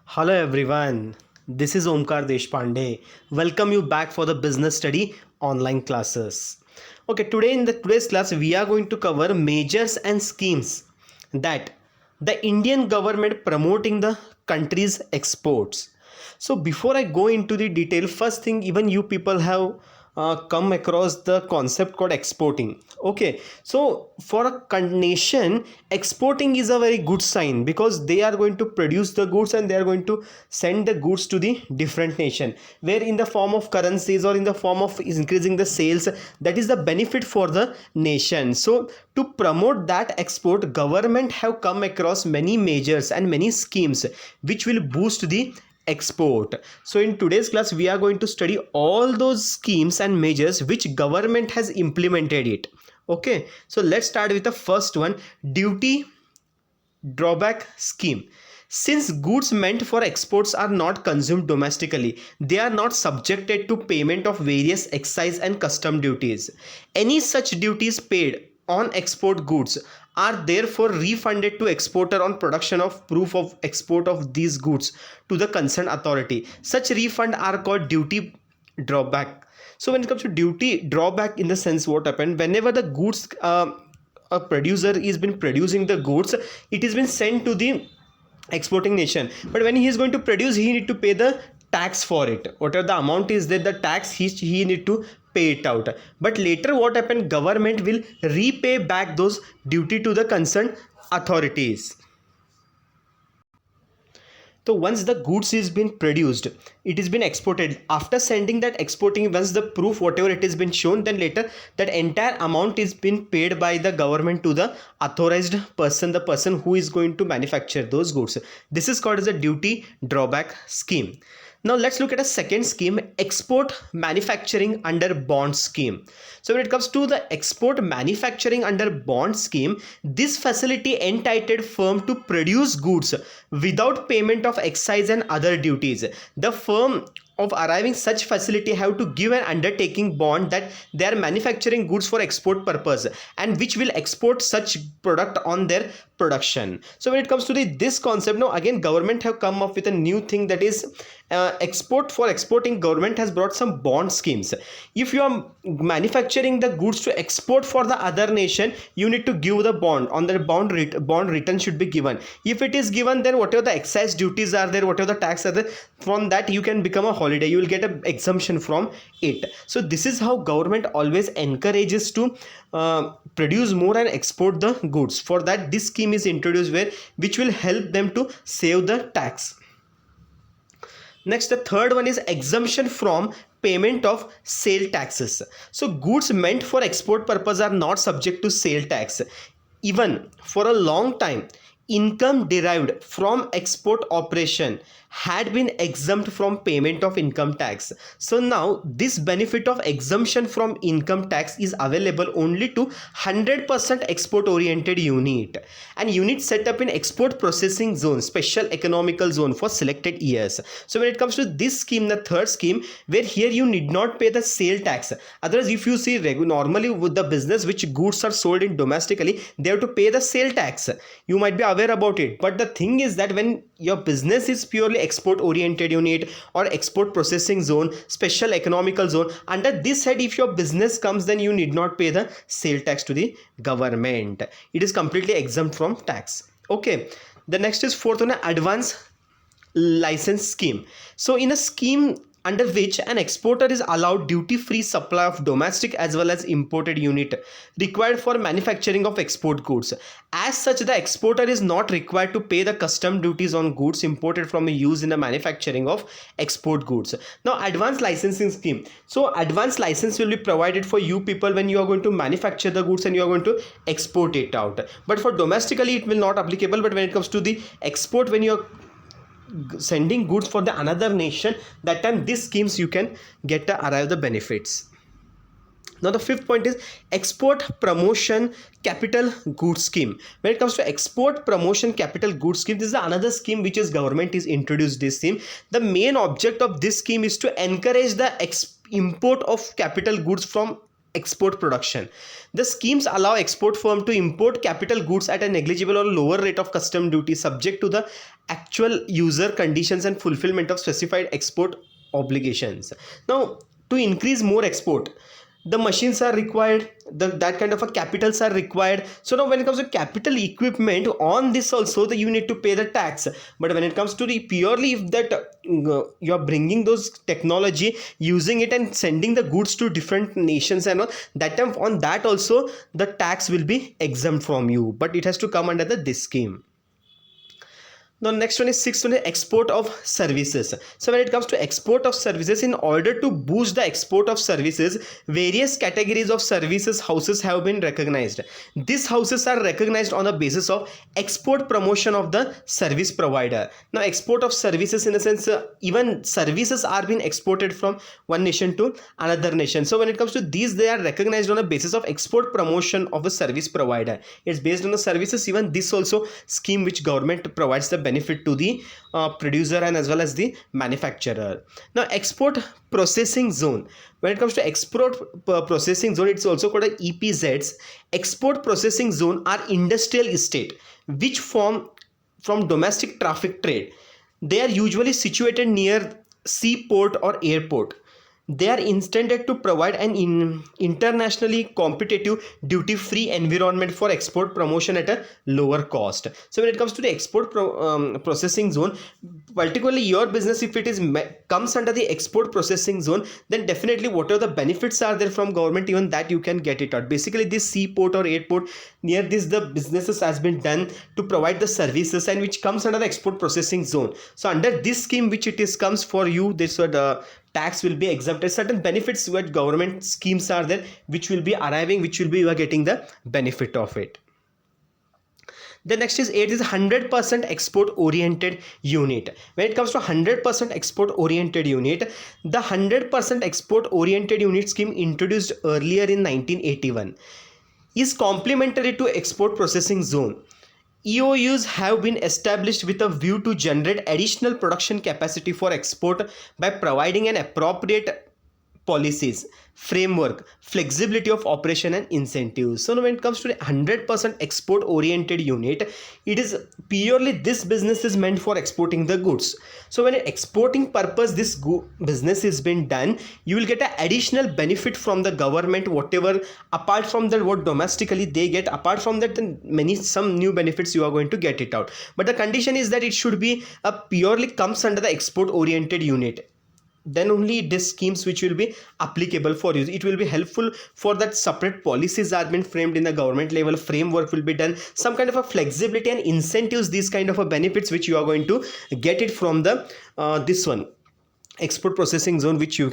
Hello everyone, this is Omkar Deshpande. Welcome you back for the business study online classes. Okay, today in the today's class we are going to cover measures and schemes that the Indian government promoting the country's exports. So before I go into the detail, first thing even you people have come across the concept called exporting. Okay, so for a nation, exporting is a very good sign because they are going to produce the goods and they are going to send the goods to the different nation, where in the form of currencies or in the form of increasing the sales, that is the benefit for the nation. So to promote that export, government have come across many measures and many schemes which will boost the export. So in today's class we are going to study all those schemes and measures which government has implemented it. Okay, so let's start with the first one, duty drawback scheme. Since goods meant for exports are not consumed domestically, they are not subjected to payment of various excise and custom duties. Any such duties paid on export goods are therefore refunded to exporter on production of proof of export of these goods to the concerned authority. Such refund are called duty drawback. So when it comes to duty drawback, in the sense, what happened whenever the goods a producer is been producing the goods, it is been sent to the exporting nation, but when he is going to produce, he need to pay the tax for it. Whatever the amount is there, the tax he need to pay it out. But later what happened, government will repay back those duty to the concerned authorities. So once the goods is been produced, it is been exported. After sending that exporting, once the proof whatever it has been shown, then later that entire amount is been paid by the government to the authorized person, the person who is going to manufacture those goods. This is called as a duty drawback scheme. Now let's look at a second scheme, export manufacturing under bond scheme. So when it comes to the export manufacturing under bond scheme, this facility entitled firm to produce goods without payment of excise and other duties. The firm of arriving such facility have to give an undertaking bond that they are manufacturing goods for export purpose and which will export such product on their production. So when it comes to this concept, now again government have come up with a new thing, that is export. For exporting, government has brought some bond schemes. If you are manufacturing the goods to export for the other nation, you need to give the bond. On the bond return should be given. If it is given, then whatever the excise duties are there, whatever the tax are there, from that you can become a holiday, you will get an exemption from it. So this is how government always encourages to produce more and export the goods. For that this scheme is introduced, where which will help them to save the tax. Next, the third one is exemption from payment of sale taxes. So goods meant for export purpose are not subject to sale tax. Even for a long time, income derived from export operation had been exempt from payment of income tax. So now this benefit of exemption from income tax is available only to 100% export oriented unit and unit set up in export processing zone, special economical zone for selected years. So when it comes to this scheme, the third scheme, where here you need not pay the sale tax. Otherwise, if you see normally with the business which goods are sold in domestically, they have to pay the sale tax. You might be aware about it, but the thing is that when your business is purely export oriented unit or export processing zone, special economical zone, under this head if your business comes, then you need not pay the sale tax to the government. It is completely exempt from tax. Okay, the next is fourth one, advance license scheme. So in a scheme under which an exporter is allowed duty-free supply of domestic as well as imported unit required for manufacturing of export goods. As such, the exporter is not required to pay the custom duties on goods imported from use in the manufacturing of export goods. Now, advanced licensing scheme. So, advanced license will be provided for you people when you are going to manufacture the goods and you are going to export it out. But for domestically, it will not applicable. But when it comes to the export, when you are sending goods for the another nation, that time these schemes you can get to arrive the benefits. Now the fifth point is export promotion capital goods scheme. When it comes to export promotion capital goods scheme, this is another scheme which is government is introduced this scheme. The main object of this scheme is to encourage the import of capital goods from export production. The schemes allow export firm to import capital goods at a negligible or lower rate of custom duty subject to the actual user conditions and fulfillment of specified export obligations. Now, to increase more export, the machines are required, that kind of a capitals are required. So now when it comes to capital equipment, on this also you need to pay the tax. But when it comes to the purely, if that you are bringing those technology, using it and sending the goods to different nations and all, that time on that also the tax will be exempt from you, but it has to come under this scheme. Now next one is sixth one is export of services. So when it comes to export of services, in order to boost the export of services, various categories of services houses have been recognized. These houses are recognized on the basis of export promotion of the service provider. Now export of services, in the sense even services are being exported from one nation to another nation. So when it comes to these, they are recognized on the basis of export promotion of the service provider. It's based on the services. Even this also scheme which government provides the benefit to the producer and as well as the manufacturer. Now export processing zone, when it comes to export processing zone, it's also called EPZs. Export processing zone are industrial estate which form from domestic traffic trade. They are usually situated near seaport or airport. They are intended to provide an internationally competitive duty-free environment for export promotion at a lower cost. So when it comes to the export processing zone, particularly your business, if it is comes under the export processing zone, then definitely whatever the benefits are there from government, even that you can get it out. Basically this seaport or airport, near this the businesses has been done to provide the services, and which comes under the export processing zone. So under this scheme which it is comes for you, this would tax will be exempted. Certain benefits what government schemes are there which will be arriving, which will be you are getting the benefit of it. The next is 8 is 100% export oriented unit. When it comes to 100% export oriented unit, the 100% export oriented unit scheme introduced earlier in 1981 is complementary to export processing zone. EOUs have been established with a view to generate additional production capacity for export by providing an appropriate policies, framework, flexibility of operation and incentives. So now when it comes to the 100% export oriented unit, it is purely this business is meant for exporting the goods. So when exporting purpose this business is been done, you will get an additional benefit from the government, whatever apart from that what domestically they get. Apart from that, then some new benefits you are going to get it out. But the condition is that it should be a purely comes under the export oriented unit. Then only these schemes which will be applicable for you. It will be helpful for that separate policies are been framed in the government level, framework will be done, some kind of a flexibility and incentives, these kind of a benefits which you are going to get it from the this one export processing zone, which you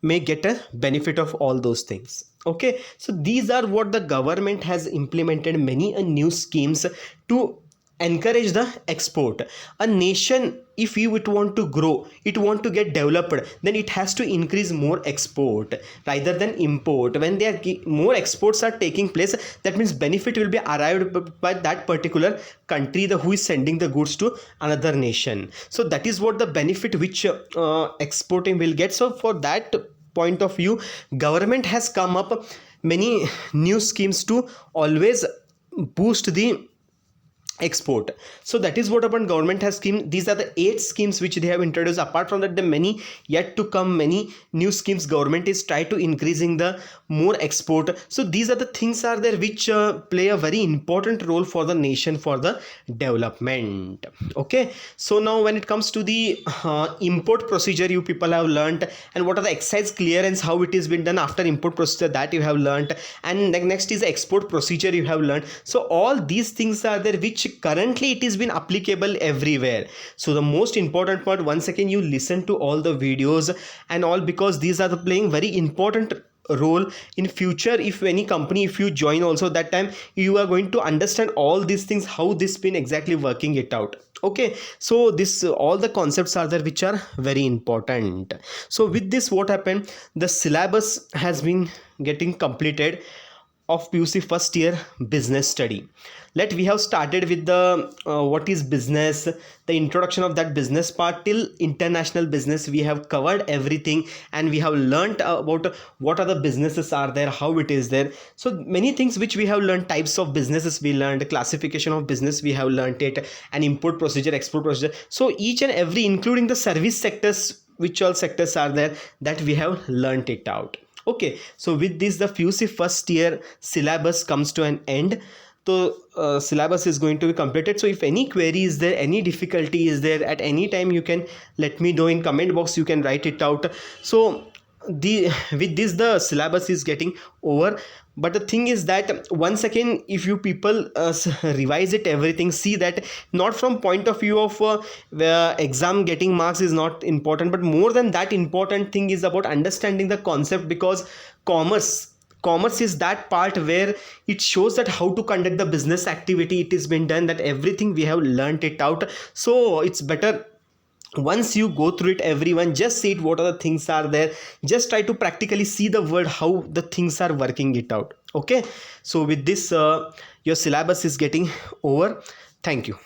may get a benefit of all those things. Okay, so these are what the government has implemented, many new schemes to encourage the export. A nation, if you it want to grow, it want to get developed, then it has to increase more export rather than import. When there are more exports are taking place, that means benefit will be arrived by that particular country who is sending the goods to another nation. So that is what the benefit which exporting will get. So for that point of view, government has come up many new schemes to always boost the export. So that is what upon government has scheme. These are the 8 schemes which they have introduced. Apart from that, the many yet to come, many new schemes government is try to increasing the more export. So these are the things are there which play a very important role for the nation, for the development. Okay, so now when it comes to the import procedure, you people have learnt, and what are the excise clearance, how it is been done after import procedure, that you have learnt, and next is the export procedure you have learnt. So all these things are there which currently it is been applicable everywhere. So the most important part, once again you listen to all the videos and all, because these are the playing very important role in future. If any company, if you join also, that time you are going to understand all these things, how this been exactly working it out. Okay, so this all the concepts are there which are very important. So with this, what happened, the syllabus has been getting completed. of PUC first year business study. We have started with the what is business, the introduction of that business part till international business. We have covered everything and we have learned about what are the businesses are there, how it is there. So many things which we have learned, types of businesses we learned, classification of business we have learned it, and import procedure, export procedure. So each and every, including the service sectors, which all sectors are there, that we have learned it out. Okay, so with this the PUC first year syllabus comes to an end. So syllabus is going to be completed. So if any query is there, any difficulty is there, at any time you can let me know in comment box, you can write it out. So with this the syllabus is getting over. But the thing is that once again, if you people revise it everything, see that not from point of view of the exam getting marks is not important, but more than that important thing is about understanding the concept, because commerce is that part where it shows that how to conduct the business activity. It has been done, that everything we have learned it out. So it's better once you go through it, everyone just see it, what are the things are there, just try to practically see the word, how the things are working it out. Okay, so with this your syllabus is getting over. Thank you.